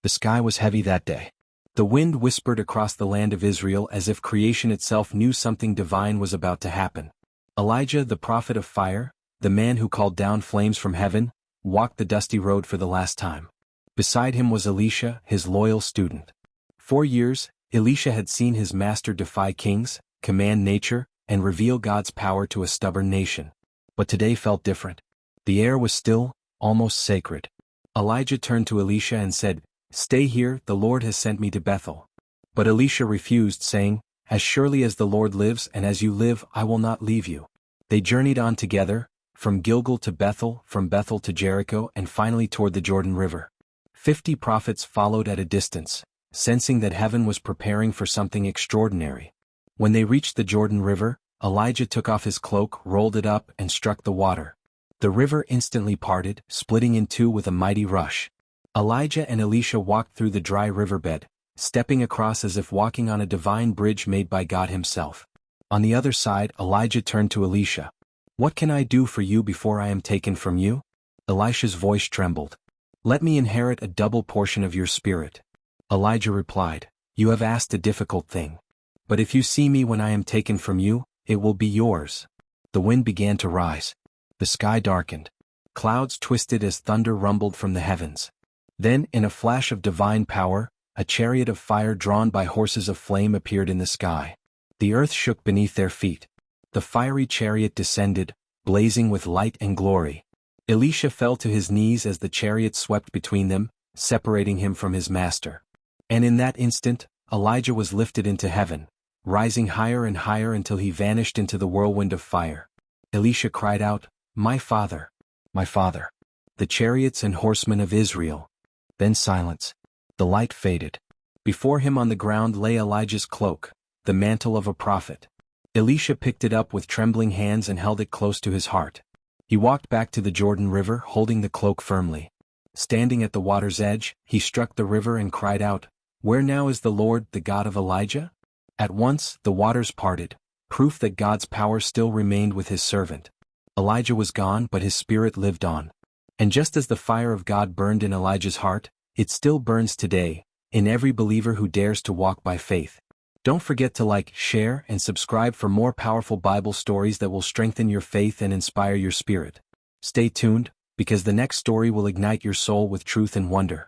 The sky was heavy that day. The wind whispered across the land of Israel as if creation itself knew something divine was about to happen. Elijah, the prophet of fire, the man who called down flames from heaven, walked the dusty road for the last time. Beside him was Elisha, his loyal student. 4 years, Elisha had seen his master defy kings, command nature, and reveal God's power to a stubborn nation. But today felt different. The air was still, almost sacred. Elijah turned to Elisha and said, "Stay here, the Lord has sent me to Bethel." But Elisha refused, saying, "As surely as the Lord lives and as you live, I will not leave you." They journeyed on together, from Gilgal to Bethel, from Bethel to Jericho, and finally toward the Jordan River. 50 prophets followed at a distance, sensing that heaven was preparing for something extraordinary. When they reached the Jordan River, Elijah took off his cloak, rolled it up, and struck the water. The river instantly parted, splitting in two with a mighty rush. Elijah and Elisha walked through the dry riverbed, stepping across as if walking on a divine bridge made by God himself. On the other side, Elijah turned to Elisha. "What can I do for you before I am taken from you?" Elisha's voice trembled. "Let me inherit a double portion of your spirit." Elijah replied, "You have asked a difficult thing. But if you see me when I am taken from you, it will be yours." The wind began to rise. The sky darkened. Clouds twisted as thunder rumbled from the heavens. Then, in a flash of divine power, a chariot of fire drawn by horses of flame appeared in the sky. The earth shook beneath their feet. The fiery chariot descended, blazing with light and glory. Elisha fell to his knees as the chariot swept between them, separating him from his master. And in that instant, Elijah was lifted into heaven, rising higher and higher until he vanished into the whirlwind of fire. Elisha cried out, my father, the chariots and horsemen of Israel." Then silence. The light faded. Before him on the ground lay Elijah's cloak, the mantle of a prophet. Elisha picked it up with trembling hands and held it close to his heart. He walked back to the Jordan River, holding the cloak firmly. Standing at the water's edge, he struck the river and cried out, "Where now is the Lord, the God of Elijah?" At once, the waters parted, proof that God's power still remained with his servant. Elijah was gone, but his spirit lived on. And just as the fire of God burned in Elijah's heart, it still burns today, in every believer who dares to walk by faith. Don't forget to like, share, and subscribe for more powerful Bible stories that will strengthen your faith and inspire your spirit. Stay tuned, because the next story will ignite your soul with truth and wonder.